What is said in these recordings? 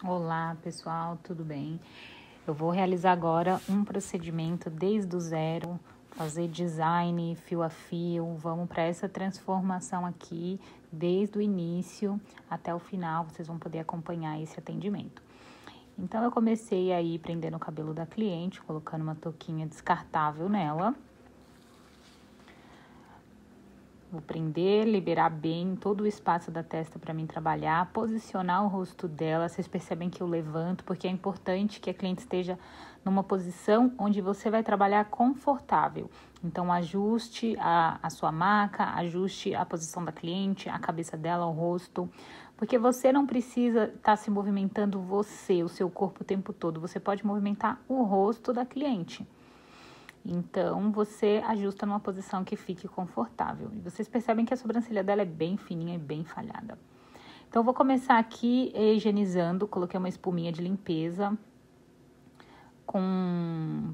Olá, pessoal, tudo bem? Eu vou realizar agora um procedimento desde o zero, fazer design fio a fio. Vamos para essa transformação aqui, desde o início até o final. Vocês vão poder acompanhar esse atendimento. Então, eu comecei aí prendendo o cabelo da cliente, colocando uma touquinha descartável nela. Vou prender, liberar bem todo o espaço da testa para mim trabalhar, posicionar o rosto dela. Vocês percebem que eu levanto, porque é importante que a cliente esteja numa posição onde você vai trabalhar confortável. Então, ajuste a sua maca, ajuste a posição da cliente, a cabeça dela, o rosto. Porque você não precisa estar se movimentando o seu corpo o tempo todo. Você pode movimentar o rosto da cliente. Então, você ajusta numa posição que fique confortável. E vocês percebem que a sobrancelha dela é bem fininha e bem falhada. Então, eu vou começar aqui higienizando. Coloquei uma espuminha de limpeza.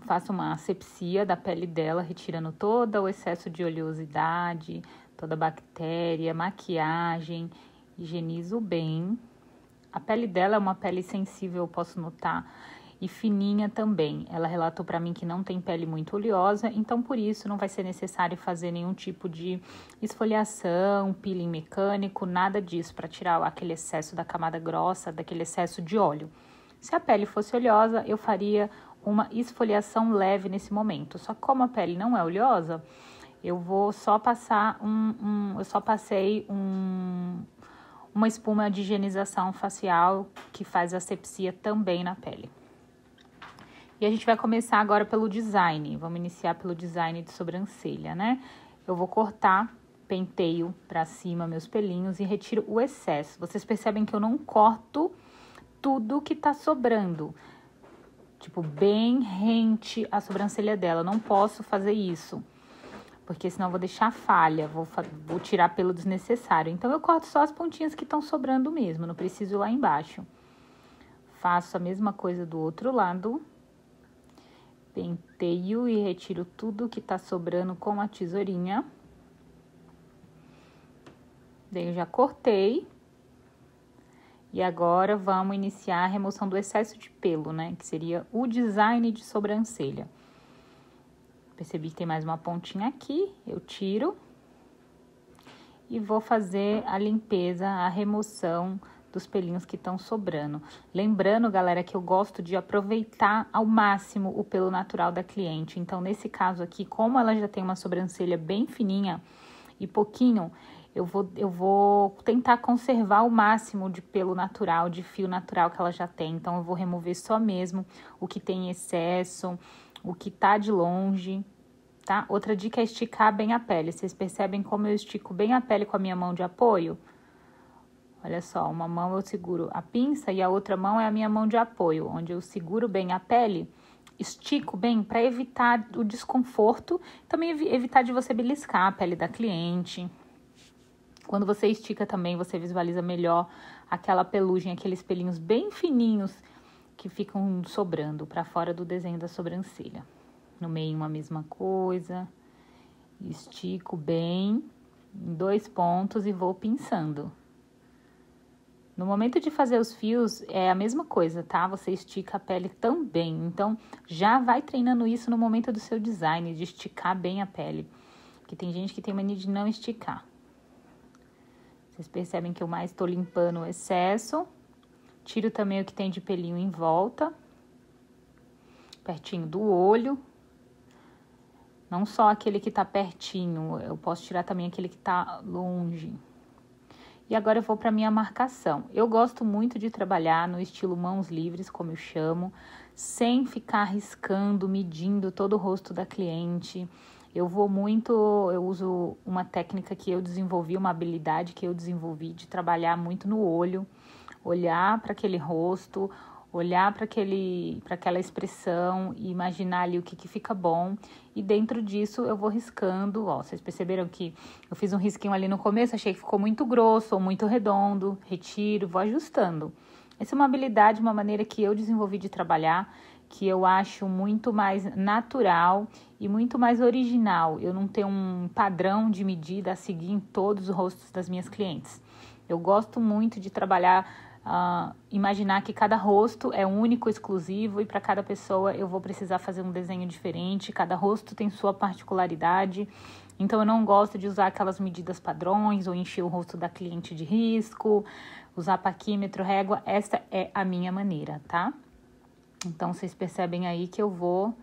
Faço uma asepsia da pele dela, retirando todo o excesso de oleosidade, toda a bactéria, maquiagem. Higienizo bem. A pele dela é uma pele sensível, eu posso notar, e fininha também. Ela relatou para mim que não tem pele muito oleosa, então por isso não vai ser necessário fazer nenhum tipo de esfoliação, peeling mecânico, nada disso, para tirar aquele excesso da camada grossa, daquele excesso de óleo. Se a pele fosse oleosa, eu faria uma esfoliação leve nesse momento. Só que como a pele não é oleosa, eu vou só passar uma espuma de higienização facial que faz asepsia também na pele. E a gente vai começar agora pelo design. Vamos iniciar pelo design de sobrancelha, né? Eu vou cortar, penteio pra cima meus pelinhos e retiro o excesso. Vocês percebem que eu não corto tudo que tá sobrando. Tipo, bem rente a sobrancelha dela. Eu não posso fazer isso, porque senão eu vou deixar falha, vou tirar pelo desnecessário. Então, eu corto só as pontinhas que estão sobrando mesmo, não preciso ir lá embaixo. Faço a mesma coisa do outro lado. Penteio e retiro tudo que tá sobrando com a tesourinha. Daí eu já cortei. E agora vamos iniciar a remoção do excesso de pelo, né? Que seria o design de sobrancelha. Percebi que tem mais uma pontinha aqui, eu tiro. E vou fazer a limpeza, a remoção dos pelinhos que estão sobrando. Lembrando, galera, que eu gosto de aproveitar ao máximo o pelo natural da cliente. Então, nesse caso aqui, como ela já tem uma sobrancelha bem fininha e pouquinho, eu vou tentar conservar o máximo de pelo natural, de fio natural que ela já tem. Então, eu vou remover só mesmo o que tem excesso, o que tá de longe, tá? Outra dica é esticar bem a pele. Vocês percebem como eu estico bem a pele com a minha mão de apoio? Olha só, uma mão eu seguro a pinça e a outra mão é a minha mão de apoio, onde eu seguro bem a pele, estico bem para evitar o desconforto, também evitar de você beliscar a pele da cliente. Quando você estica também, você visualiza melhor aquela pelugem, aqueles pelinhos bem fininhos que ficam sobrando para fora do desenho da sobrancelha. No meio uma mesma coisa, estico bem em 2 pontos e vou pinçando. No momento de fazer os fios, é a mesma coisa, tá? Você estica a pele também. Então, já vai treinando isso no momento do seu design, de esticar bem a pele. Porque tem gente que tem mania de não esticar. Vocês percebem que eu mais tô limpando o excesso. Tiro também o que tem de pelinho em volta. Pertinho do olho. Não só aquele que tá pertinho, eu posso tirar também aquele que tá longe. E agora eu vou para minha marcação. Eu gosto muito de trabalhar no estilo mãos livres, como eu chamo, sem ficar riscando, medindo todo o rosto da cliente. Eu uso uma técnica que eu desenvolvi, uma habilidade que eu desenvolvi de trabalhar muito no olho, olhar para aquele rosto, olhar para aquela expressão e imaginar ali o que fica bom. E dentro disso eu vou riscando, ó, vocês perceberam que eu fiz um risquinho ali no começo, achei que ficou muito grosso ou muito redondo, retiro, vou ajustando. Essa é uma habilidade, uma maneira que eu desenvolvi de trabalhar, que eu acho muito mais natural e muito mais original. Eu não tenho um padrão de medida a seguir em todos os rostos das minhas clientes. Eu gosto muito de trabalhar imaginar que cada rosto é único, exclusivo, e para cada pessoa eu vou precisar fazer um desenho diferente, cada rosto tem sua particularidade. Então, eu não gosto de usar aquelas medidas padrões ou encher o rosto da cliente de risco, usar paquímetro, régua. Essa é a minha maneira, tá? Então, vocês percebem aí que eu vou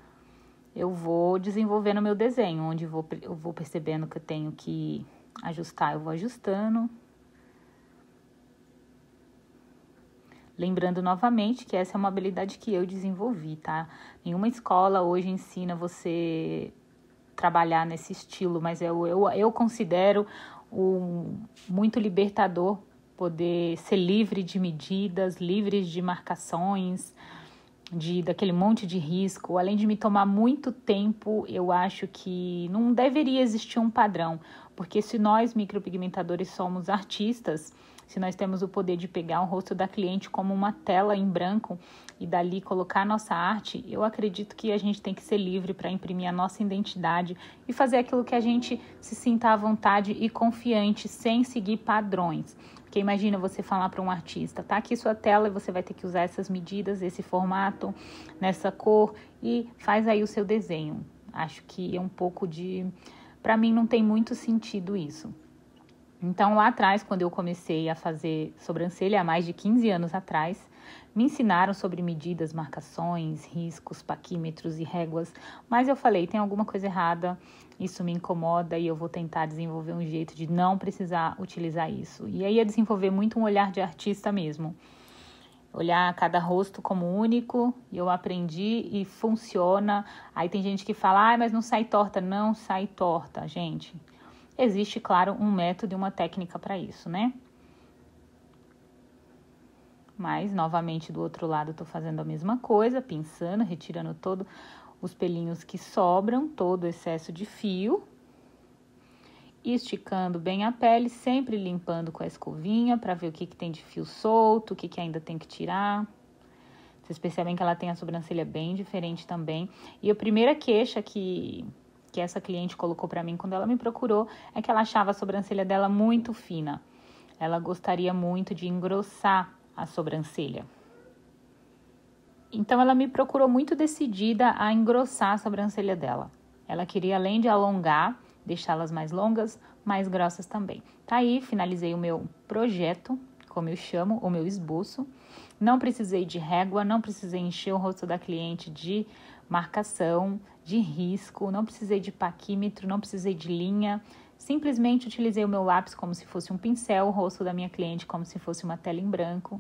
desenvolvendo o meu desenho, onde eu vou percebendo que eu tenho que ajustar, eu vou ajustando. Lembrando novamente que essa é uma habilidade que eu desenvolvi, tá? Nenhuma escola hoje ensina você trabalhar nesse estilo, mas eu considero muito libertador poder ser livre de medidas, livre de marcações, daquele monte de risco. Além de me tomar muito tempo, eu acho que não deveria existir um padrão, porque se nós micropigmentadores somos artistas, se nós temos o poder de pegar o rosto da cliente como uma tela em branco e dali colocar a nossa arte, eu acredito que a gente tem que ser livre para imprimir a nossa identidade e fazer aquilo que a gente se sinta à vontade e confiante, sem seguir padrões. Porque imagina você falar para um artista, tá aqui sua tela e você vai ter que usar essas medidas, esse formato, nessa cor e faz aí o seu desenho. Acho que é um pouco para mim não tem muito sentido isso. Então, lá atrás, quando eu comecei a fazer sobrancelha, há mais de 15 anos atrás, me ensinaram sobre medidas, marcações, riscos, paquímetros e réguas, mas eu falei, tem alguma coisa errada, isso me incomoda e eu vou tentar desenvolver um jeito de não precisar utilizar isso. E aí é desenvolver muito um olhar de artista mesmo. Olhar cada rosto como único, e eu aprendi e funciona. Aí tem gente que fala, mas não sai torta. Não sai torta, gente. Existe, claro, um método e uma técnica para isso, né? Mas, novamente, do outro lado, eu tô fazendo a mesma coisa, pinçando, retirando todos os pelinhos que sobram, todo o excesso de fio. Esticando bem a pele, sempre limpando com a escovinha para ver o que tem de fio solto, o que ainda tem que tirar. Vocês percebem que ela tem a sobrancelha bem diferente também. E a primeira queixa que essa cliente colocou para mim quando ela me procurou é que ela achava a sobrancelha dela muito fina. Ela gostaria muito de engrossar a sobrancelha. Então, ela me procurou muito decidida a engrossar a sobrancelha dela. Ela queria, além de alongar, deixá-las mais longas, mais grossas também. Tá aí, finalizei o meu projeto, como eu chamo, o meu esboço. Não precisei de régua, não precisei encher o rosto da cliente de marcação, de risco, não precisei de paquímetro, não precisei de linha. Simplesmente utilizei o meu lápis como se fosse um pincel, o rosto da minha cliente como se fosse uma tela em branco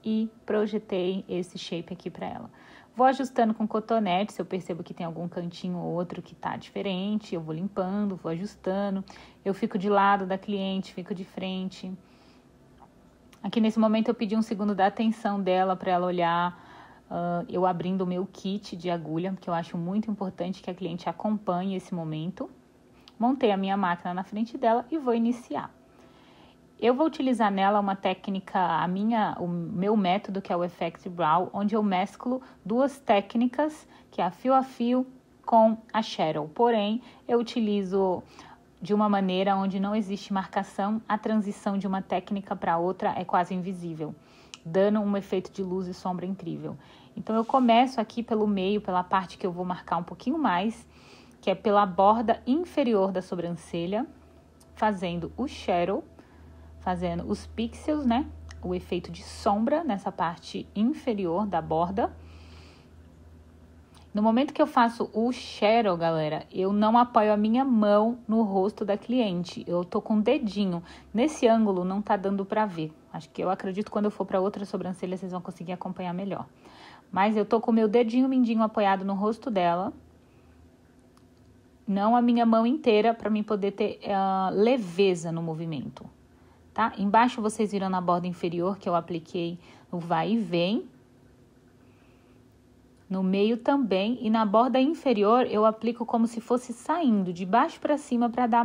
e projetei esse shape aqui para ela. Vou ajustando com cotonete, se eu percebo que tem algum cantinho ou outro que tá diferente, eu vou limpando, vou ajustando. Eu fico de lado da cliente, fico de frente. Aqui nesse momento eu pedi um segundo da atenção dela para ela olhar, eu abrindo o meu kit de agulha, porque eu acho muito importante que a cliente acompanhe esse momento. Montei a minha máquina na frente dela e vou iniciar. Eu vou utilizar nela uma técnica, o meu método, que é o Effect Brow, onde eu mesclo duas técnicas, que é a fio com a shadow. Porém, eu utilizo de uma maneira onde não existe marcação, a transição de uma técnica para outra é quase invisível, dando um efeito de luz e sombra incrível. Então, eu começo aqui pelo meio, pela parte que eu vou marcar um pouquinho mais, que é pela borda inferior da sobrancelha, fazendo o shadow, fazendo os pixels, né? O efeito de sombra nessa parte inferior da borda. No momento que eu faço o shadow, galera, eu não apoio a minha mão no rosto da cliente. Eu tô com o dedinho. Nesse ângulo não tá dando pra ver. Eu acredito que quando eu for pra outra sobrancelha vocês vão conseguir acompanhar melhor. Mas eu tô com o meu dedinho mindinho apoiado no rosto dela. Não a minha mão inteira, pra mim poder ter leveza no movimento. Tá? Embaixo vocês viram na borda inferior que eu apliquei o vai e vem. No meio também. E na borda inferior eu aplico como se fosse saindo de baixo para cima para dar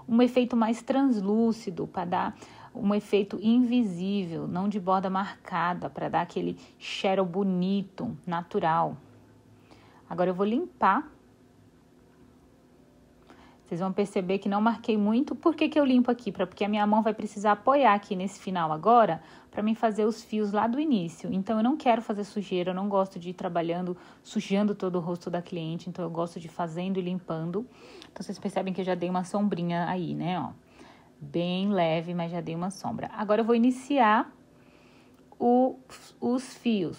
um efeito mais translúcido, para dar um efeito invisível, não de borda marcada, para dar aquele shadow bonito, natural. Agora eu vou limpar. Vocês vão perceber que não marquei muito. Por que eu limpo aqui? Porque a minha mão vai precisar apoiar aqui nesse final agora para mim fazer os fios lá do início. Então, eu não quero fazer sujeira, eu não gosto de ir trabalhando, sujando todo o rosto da cliente. Então, eu gosto de ir fazendo e limpando. Então, vocês percebem que eu já dei uma sombrinha aí, né? Ó, bem leve, mas já dei uma sombra. Agora, eu vou iniciar os fios.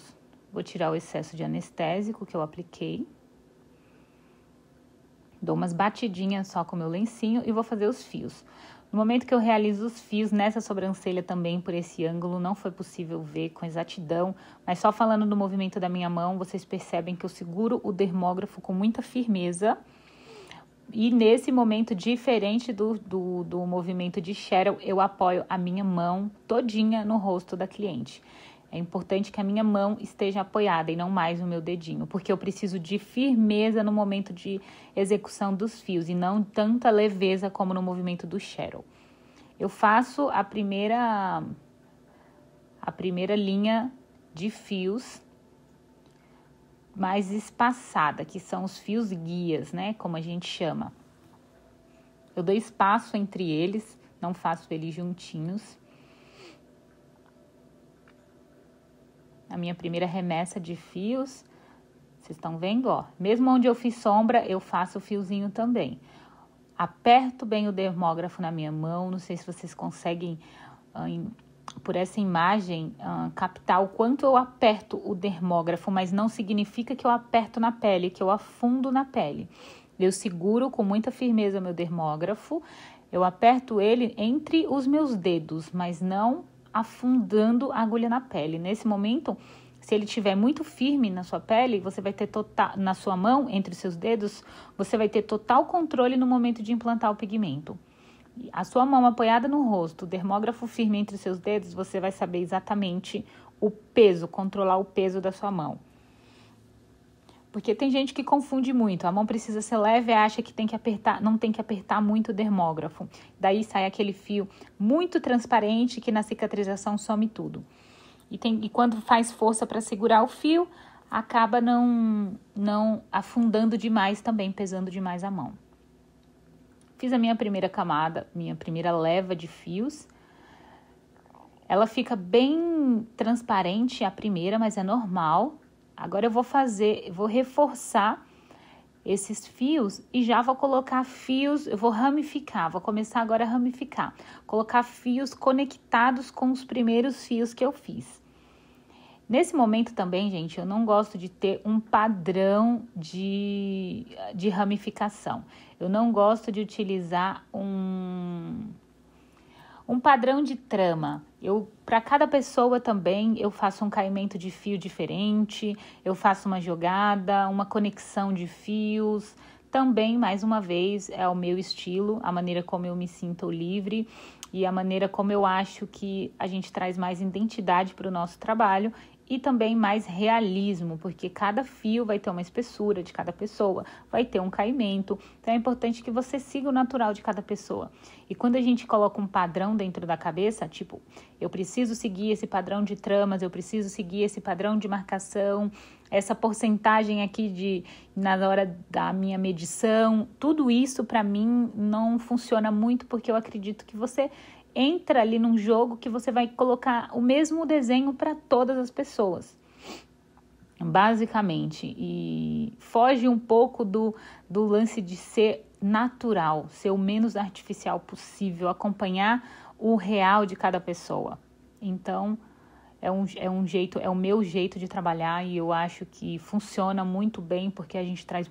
Vou tirar o excesso de anestésico que eu apliquei. Dou umas batidinhas só com o meu lencinho e vou fazer os fios. No momento que eu realizo os fios nessa sobrancelha também, por esse ângulo, não foi possível ver com exatidão, mas só falando do movimento da minha mão, vocês percebem que eu seguro o dermógrafo com muita firmeza. E nesse momento, diferente do movimento de Cheryl, eu apoio a minha mão todinha no rosto da cliente. É importante que a minha mão esteja apoiada e não mais o meu dedinho, porque eu preciso de firmeza no momento de execução dos fios e não tanta leveza como no movimento do Cheryl. Eu faço a primeira linha de fios mais espaçada, que são os fios guias, né, como a gente chama. Eu dou espaço entre eles, não faço eles juntinhos. A minha primeira remessa de fios, vocês estão vendo, ó. Mesmo onde eu fiz sombra, eu faço o fiozinho também. Aperto bem o dermógrafo na minha mão, não sei se vocês conseguem, por essa imagem, captar o quanto eu aperto o dermógrafo, mas não significa que eu aperto na pele, que eu afundo na pele. Eu seguro com muita firmeza o meu dermógrafo, eu aperto ele entre os meus dedos, mas não afundando a agulha na pele. Nesse momento, se ele estiver muito firme na sua pele, você vai ter na sua mão, entre os seus dedos, você vai ter total controle no momento de implantar o pigmento. A sua mão apoiada no rosto, o dermógrafo firme entre os seus dedos, você vai saber exatamente o peso, controlar o peso da sua mão. Porque tem gente que confunde muito, a mão precisa ser leve e acha que tem que apertar, não tem que apertar muito o dermógrafo. Daí sai aquele fio muito transparente que na cicatrização some tudo. E quando faz força para segurar o fio, acaba não afundando demais também, pesando demais a mão. Fiz a minha primeira camada, minha primeira leva de fios. Ela fica bem transparente a primeira, mas é normal. Agora eu vou reforçar esses fios e já vou colocar fios, eu vou ramificar, vou começar agora a ramificar. Colocar fios conectados com os primeiros fios que eu fiz. Nesse momento também, gente, eu não gosto de ter um padrão de ramificação. Eu não gosto de utilizar um padrão de trama. Para cada pessoa também, eu faço um caimento de fio diferente, eu faço uma jogada, uma conexão de fios. Também, mais uma vez, é o meu estilo, a maneira como eu me sinto livre e a maneira como eu acho que a gente traz mais identidade para o nosso trabalho e também mais realismo, porque cada fio vai ter uma espessura de cada pessoa, vai ter um caimento, então é importante que você siga o natural de cada pessoa. E quando a gente coloca um padrão dentro da cabeça, tipo, eu preciso seguir esse padrão de tramas, eu preciso seguir esse padrão de marcação, essa porcentagem aqui na hora da minha medição, tudo isso para mim não funciona muito, porque eu acredito que você entra ali num jogo que você vai colocar o mesmo desenho para todas as pessoas, basicamente, e foge um pouco do lance de ser natural, ser o menos artificial possível, acompanhar o real de cada pessoa. Então, é o meu jeito de trabalhar e eu acho que funciona muito bem, porque a gente traz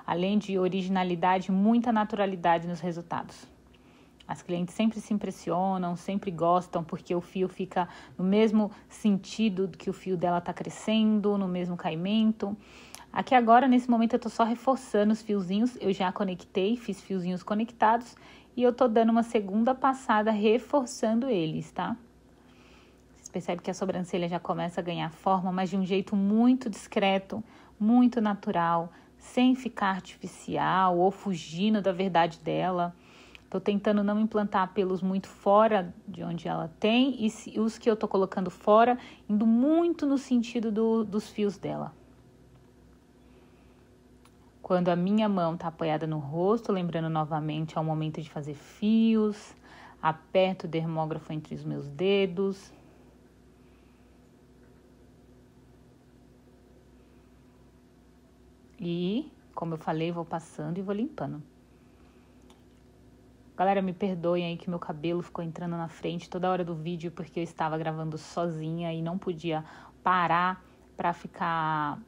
além de originalidade, muita naturalidade nos resultados. As clientes sempre se impressionam, sempre gostam, porque o fio fica no mesmo sentido que o fio dela está crescendo, no mesmo caimento. Aqui agora, nesse momento, eu tô só reforçando os fiozinhos, eu já conectei, fiz fiozinhos conectados e eu tô dando uma segunda passada reforçando eles, tá? Vocês percebem que a sobrancelha já começa a ganhar forma, mas de um jeito muito discreto, muito natural, sem ficar artificial ou fugindo da verdade dela. Tô tentando não implantar pelos muito fora de onde ela tem e os que eu tô colocando fora, indo muito no sentido dos fios dela. Quando a minha mão está apoiada no rosto, lembrando novamente, é o momento de fazer fios. Aperto o dermógrafo entre os meus dedos. E, como eu falei, vou passando e vou limpando. Galera, me perdoem aí que meu cabelo ficou entrando na frente toda hora do vídeo porque eu estava gravando sozinha e não podia parar para ficar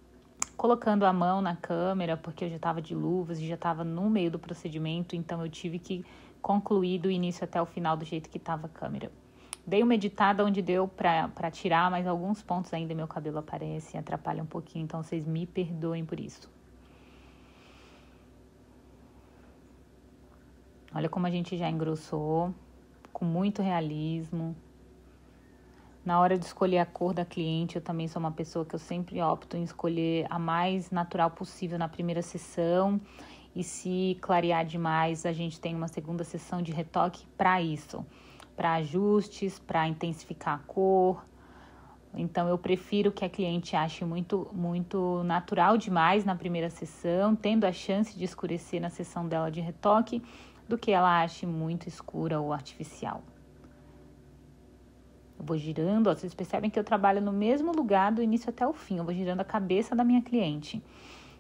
colocando a mão na câmera porque eu já estava de luvas e já estava no meio do procedimento, então eu tive que concluir do início até o final do jeito que estava a câmera. Dei uma editada onde deu para tirar, mas alguns pontos ainda meu cabelo aparece e atrapalha um pouquinho, então vocês me perdoem por isso. Olha como a gente já engrossou, com muito realismo. Na hora de escolher a cor da cliente, eu também sou uma pessoa que eu sempre opto em escolher a mais natural possível na primeira sessão. E se clarear demais, a gente tem uma segunda sessão de retoque para isso. Para ajustes, para intensificar a cor. Então, eu prefiro que a cliente ache muito natural demais na primeira sessão, tendo a chance de escurecer na sessão dela de retoque, do que ela ache muito escura ou artificial. Eu vou girando, ó, vocês percebem que eu trabalho no mesmo lugar do início até o fim. Eu vou girando a cabeça da minha cliente.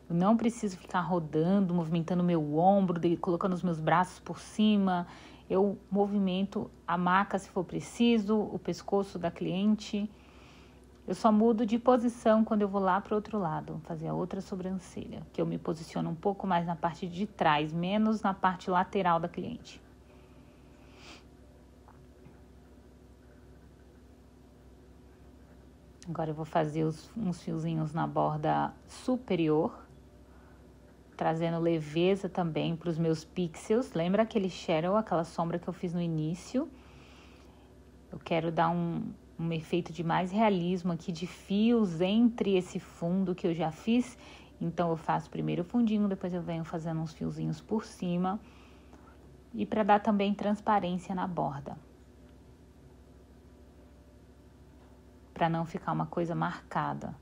Eu não preciso ficar rodando, movimentando meu ombro, colocando os meus braços por cima. Eu movimento a maca se for preciso, o pescoço da cliente. Eu só mudo de posição quando eu vou lá para o outro lado, fazer a outra sobrancelha, que eu me posiciono um pouco mais na parte de trás, menos na parte lateral da cliente. Agora eu vou fazer uns fiozinhos na borda superior, trazendo leveza também para os meus pixels. Lembra aquele shadow, aquela sombra que eu fiz no início? Eu quero dar um efeito de mais realismo aqui, de fios entre esse fundo que eu já fiz. Então, eu faço primeiro o fundinho, depois eu venho fazendo uns fiozinhos por cima. E para dar também transparência na borda. Para não ficar uma coisa marcada.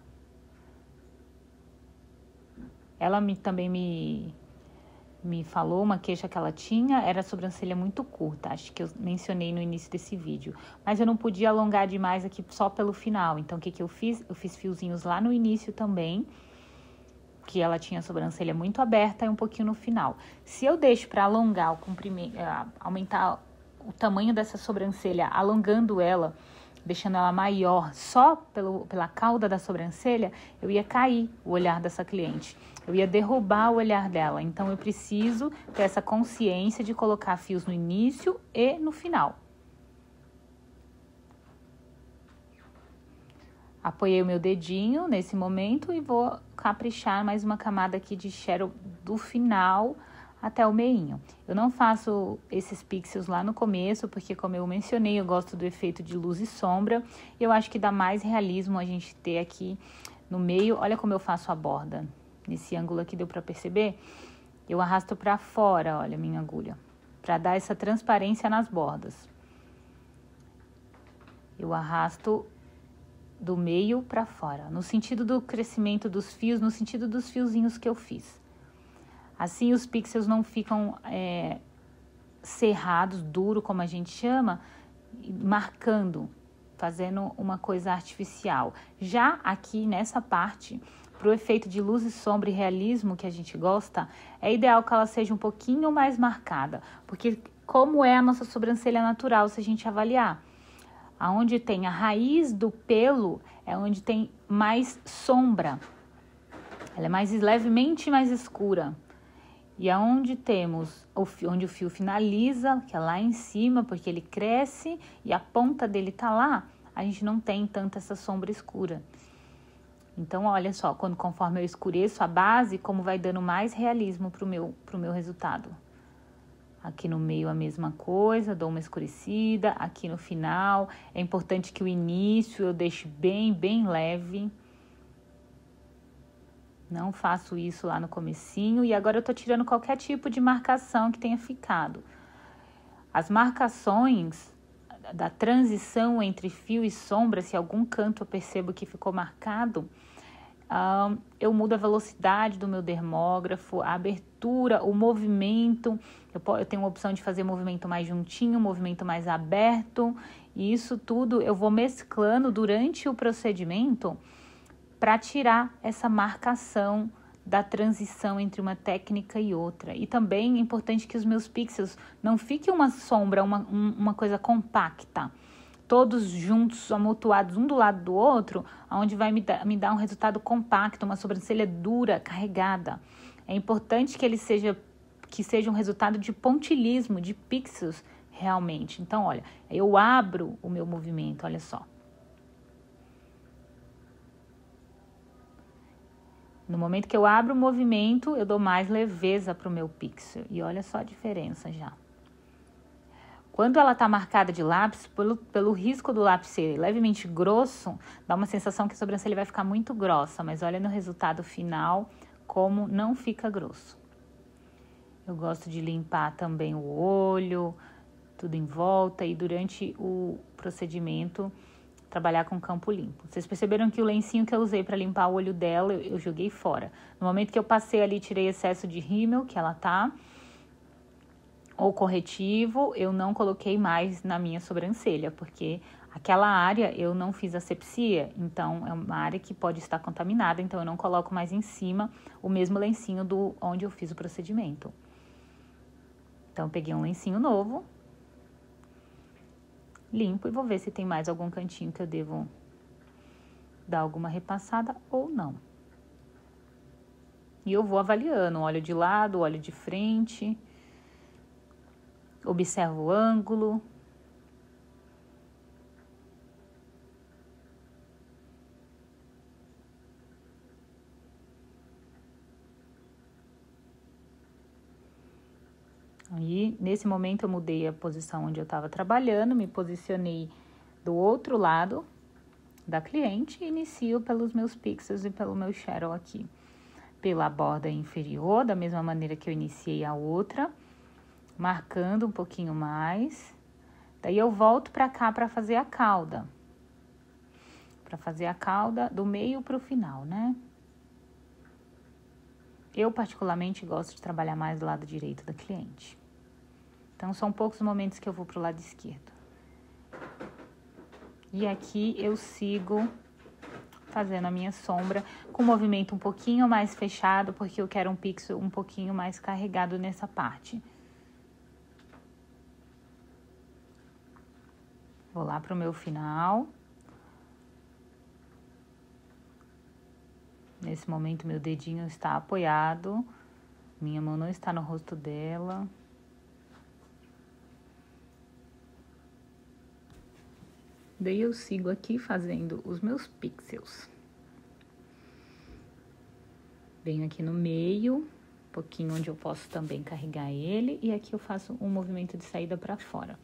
Ela também me falou uma queixa que ela tinha, era a sobrancelha muito curta, acho que eu mencionei no início desse vídeo. Mas eu não podia alongar demais aqui só pelo final, então o que eu fiz? Eu fiz fiozinhos lá no início também, que ela tinha a sobrancelha muito aberta e um pouquinho no final. Se eu deixo para alongar, aumentar o tamanho dessa sobrancelha, alongando ela, deixando ela maior só pela cauda da sobrancelha, eu ia cair o olhar dessa cliente. Eu ia derrubar o olhar dela. Então, eu preciso ter essa consciência de colocar fios no início e no final. Apoiei o meu dedinho nesse momento e vou caprichar mais uma camada aqui de shadow do final até o meinho. Eu não faço esses pixels lá no começo, porque como eu mencionei, eu gosto do efeito de luz e sombra. E eu acho que dá mais realismo a gente ter aqui no meio. Olha como eu faço a borda. Nesse ângulo aqui deu para perceber? Eu arrasto para fora, olha a minha agulha, para dar essa transparência nas bordas. Eu arrasto do meio para fora, no sentido do crescimento dos fios, no sentido dos fiozinhos que eu fiz. Assim os pixels não ficam cerrados, duro como a gente chama, marcando, fazendo uma coisa artificial. Já aqui nessa parte, para o efeito de luz e sombra e realismo que a gente gosta, é ideal que ela seja um pouquinho mais marcada, porque como é a nossa sobrancelha natural, se a gente avaliar, aonde tem a raiz do pelo é onde tem mais sombra, ela é levemente mais escura. E aonde temos onde o fio finaliza, que é lá em cima, porque ele cresce e a ponta dele tá lá, a gente não tem tanta essa sombra escura. Então, olha só, conforme eu escureço a base, como vai dando mais realismo pro meu resultado. Aqui no meio a mesma coisa, dou uma escurecida, aqui no final. É importante que o início eu deixe bem leve. Não faço isso lá no comecinho e agora eu tô tirando qualquer tipo de marcação que tenha ficado. As marcações da transição entre fio e sombra, se algum canto eu percebo que ficou marcado, eu mudo a velocidade do meu dermógrafo, a abertura, o movimento. Eu tenho a opção de fazer movimento mais juntinho, movimento mais aberto. E isso tudo eu vou mesclando durante o procedimento para tirar essa marcação da transição entre uma técnica e outra. E também é importante que os meus pixels não fiquem uma sombra, uma coisa compacta, todos juntos, amontoados um do lado do outro, onde vai me dar um resultado compacto, uma sobrancelha dura, carregada. É importante que seja um resultado de pontilhismo, de pixels realmente. Então, olha, eu abro o meu movimento, olha só. No momento que eu abro o movimento, eu dou mais leveza para o meu pixel. E olha só a diferença já. Quando ela está marcada de lápis, pelo risco do lápis ser levemente grosso, dá uma sensação que a sobrancelha vai ficar muito grossa. Mas olha no resultado final como não fica grosso. Eu gosto de limpar também o olho, tudo em volta. E durante o procedimento, trabalhar com campo limpo. Vocês perceberam que o lencinho que eu usei para limpar o olho dela, eu joguei fora. No momento que eu passei ali, tirei excesso de rímel que ela tá, ou corretivo, eu não coloquei mais na minha sobrancelha, porque aquela área eu não fiz asepsia, então é uma área que pode estar contaminada, então eu não coloco mais em cima o mesmo lencinho do onde eu fiz o procedimento. Então, peguei um lencinho novo, limpo e vou ver se tem mais algum cantinho que eu devo dar alguma repassada ou não. E eu vou avaliando, olho de lado, olho de frente, observo o ângulo. Aí, nesse momento, eu mudei a posição onde eu estava trabalhando, me posicionei do outro lado da cliente e inicio pelos meus pixels e pelo meu shadow aqui. Pela borda inferior, da mesma maneira que eu iniciei a outra, marcando um pouquinho mais. Daí eu volto para cá para fazer a cauda. Para fazer a cauda do meio para o final, né? Eu particularmente gosto de trabalhar mais do lado direito da cliente. Então, são poucos momentos que eu vou pro lado esquerdo. E aqui eu sigo fazendo a minha sombra com o movimento um pouquinho mais fechado, porque eu quero um pixel um pouquinho mais carregado nessa parte. Vou lá pro meu final. Nesse momento, meu dedinho está apoiado. Minha mão não está no rosto dela. Daí eu sigo aqui fazendo os meus pixels. Venho aqui no meio, um pouquinho onde eu posso também carregar ele. E aqui eu faço um movimento de saída para fora.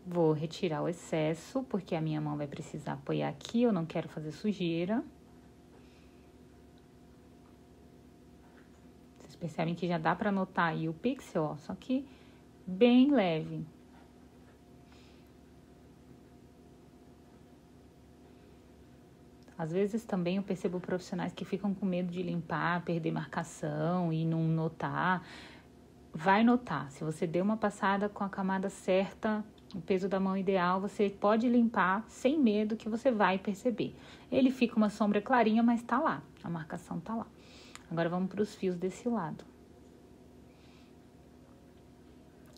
Vou retirar o excesso, porque a minha mão vai precisar apoiar aqui. Eu não quero fazer sujeira. Vocês percebem que já dá para notar aí o pixel, ó, só que bem leve. Às vezes também eu percebo profissionais que ficam com medo de limpar, perder marcação e não notar. Vai notar. Se você deu uma passada com a camada certa, o peso da mão ideal, você pode limpar sem medo que você vai perceber. Ele fica uma sombra clarinha, mas tá lá. A marcação tá lá. Agora vamos para os fios desse lado.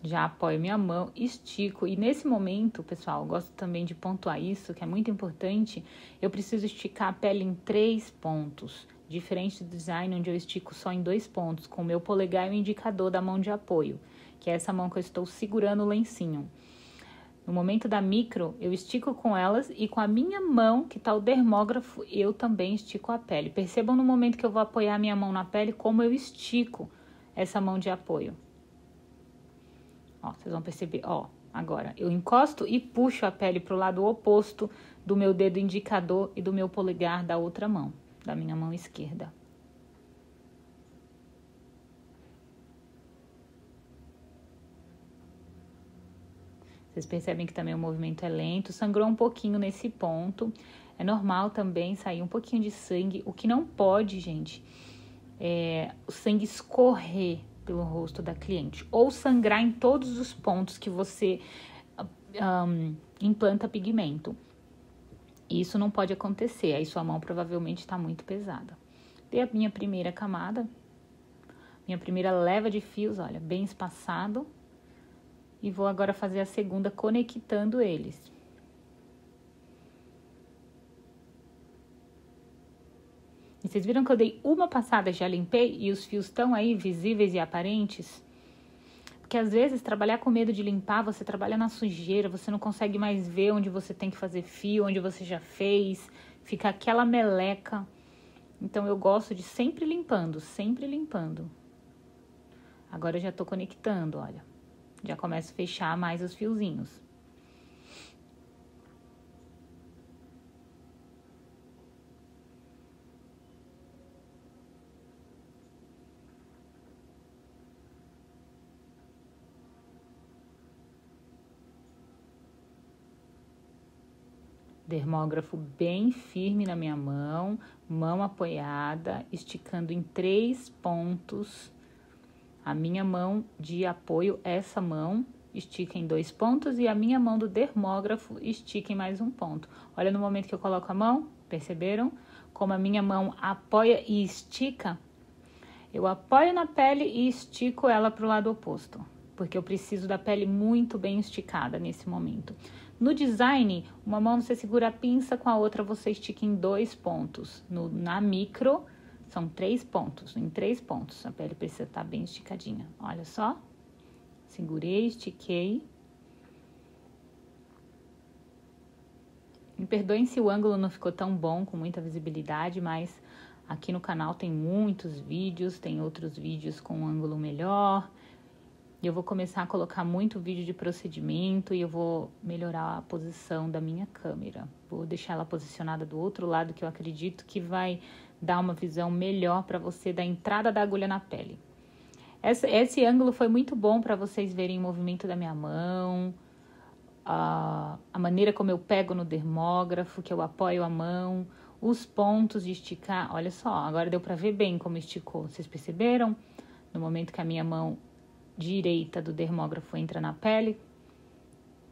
Já apoio minha mão, estico. E nesse momento, pessoal, eu gosto também de pontuar isso, que é muito importante. Eu preciso esticar a pele em 3 pontos. Diferente do design, onde eu estico só em 2 pontos, com o meu polegar e o indicador da mão de apoio, que é essa mão que eu estou segurando o lencinho. No momento da micro, eu estico com elas e com a minha mão, que tá o dermógrafo, eu também estico a pele. Percebam no momento que eu vou apoiar a minha mão na pele, como eu estico essa mão de apoio. Ó, vocês vão perceber, ó, agora eu encosto e puxo a pele pro lado oposto do meu dedo indicador e do meu polegar da outra mão, da minha mão esquerda. Vocês percebem que também o movimento é lento. Sangrou um pouquinho nesse ponto. É normal também sair um pouquinho de sangue. O que não pode, gente, é o sangue escorrer pelo rosto da cliente. Ou sangrar em todos os pontos que você implanta pigmento. Isso não pode acontecer. Aí sua mão provavelmente está muito pesada. Dei a minha primeira camada. Minha primeira leva de fios, olha, bem espaçado. E vou agora fazer a segunda conectando eles. E vocês viram que eu dei uma passada, já limpei e os fios estão aí visíveis e aparentes? Porque às vezes trabalhar com medo de limpar, você trabalha na sujeira, você não consegue mais ver onde você tem que fazer fio, onde você já fez, fica aquela meleca. Então eu gosto de sempre limpando, sempre limpando. Agora eu já tô conectando, olha. Já começo a fechar mais os fiozinhos. Dermógrafo bem firme na minha mão, mão apoiada, esticando em 3 pontos. A minha mão de apoio, essa mão, estica em 2 pontos e a minha mão do dermógrafo estica em mais um ponto. Olha no momento que eu coloco a mão, perceberam? Como a minha mão apoia e estica, eu apoio na pele e estico ela para o lado oposto, porque eu preciso da pele muito bem esticada nesse momento. No design, uma mão você segura a pinça, com a outra você estica em 2 pontos. Na micro, são 3 pontos. Em 3 pontos, a pele precisa estar bem esticadinha. Olha só. Segurei, estiquei. Me perdoem se o ângulo não ficou tão bom, com muita visibilidade, mas aqui no canal tem muitos vídeos, tem outros vídeos com um ângulo melhor. E eu vou começar a colocar muito vídeo de procedimento e eu vou melhorar a posição da minha câmera. Vou deixar ela posicionada do outro lado, que eu acredito que vai dar uma visão melhor para você da entrada da agulha na pele. Esse ângulo foi muito bom para vocês verem o movimento da minha mão, a maneira como eu pego no dermógrafo, que eu apoio a mão, os pontos de esticar. Olha só, agora deu para ver bem como esticou. Vocês perceberam? No momento que a minha mão direita do dermógrafo entra na pele,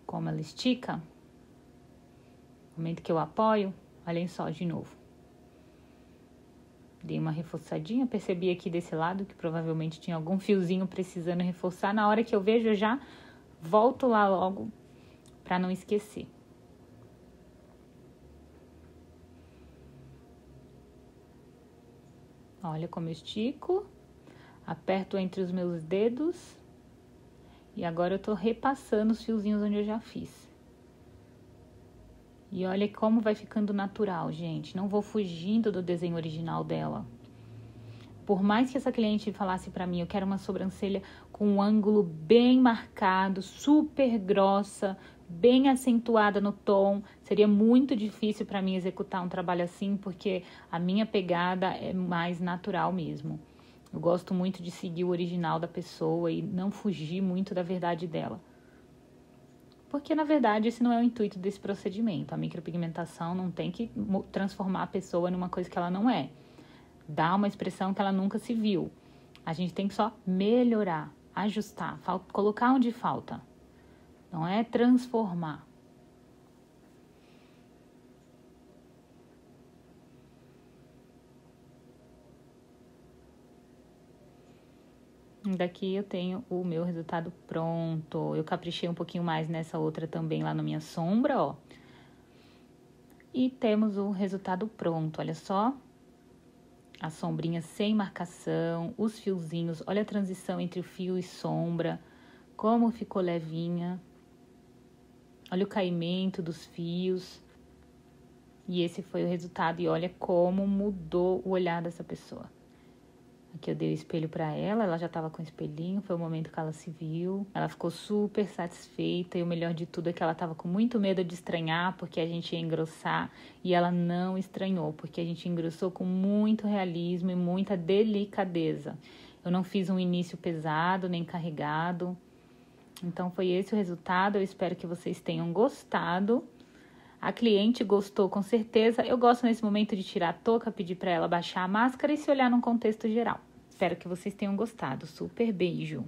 como ela estica, no momento que eu apoio, olhem só de novo. Dei uma reforçadinha, percebi aqui desse lado que provavelmente tinha algum fiozinho precisando reforçar. Na hora que eu vejo, eu já volto lá logo para não esquecer. Olha como eu estico. Aperto entre os meus dedos e agora eu tô repassando os fiozinhos onde eu já fiz. E olha como vai ficando natural, gente. Não vou fugindo do desenho original dela. Por mais que essa cliente falasse pra mim, eu quero uma sobrancelha com um ângulo bem marcado, super grossa, bem acentuada no tom, seria muito difícil pra mim executar um trabalho assim, porque a minha pegada é mais natural mesmo. Eu gosto muito de seguir o original da pessoa e não fugir muito da verdade dela. Porque, na verdade, esse não é o intuito desse procedimento. A micropigmentação não tem que transformar a pessoa numa coisa que ela não é. Dar uma expressão que ela nunca se viu. A gente tem que só melhorar, ajustar, colocar onde falta. Não é transformar. Daqui eu tenho o meu resultado pronto. Eu caprichei um pouquinho mais nessa outra também lá na minha sombra, ó. E temos o resultado pronto, olha só. A sombrinha sem marcação, os fiozinhos, olha a transição entre o fio e sombra, como ficou levinha. Olha o caimento dos fios. E esse foi o resultado e olha como mudou o olhar dessa pessoa. Aqui eu dei o espelho pra ela já tava com o espelhinho, foi o momento que ela se viu. Ela ficou super satisfeita e o melhor de tudo é que ela tava com muito medo de estranhar, porque a gente ia engrossar e ela não estranhou, porque a gente engrossou com muito realismo e muita delicadeza. Eu não fiz um início pesado nem carregado. Então, foi esse o resultado. Eu espero que vocês tenham gostado. A cliente gostou, com certeza. Eu gosto nesse momento de tirar a touca, pedir para ela baixar a máscara e se olhar num contexto geral. Espero que vocês tenham gostado. Super beijo!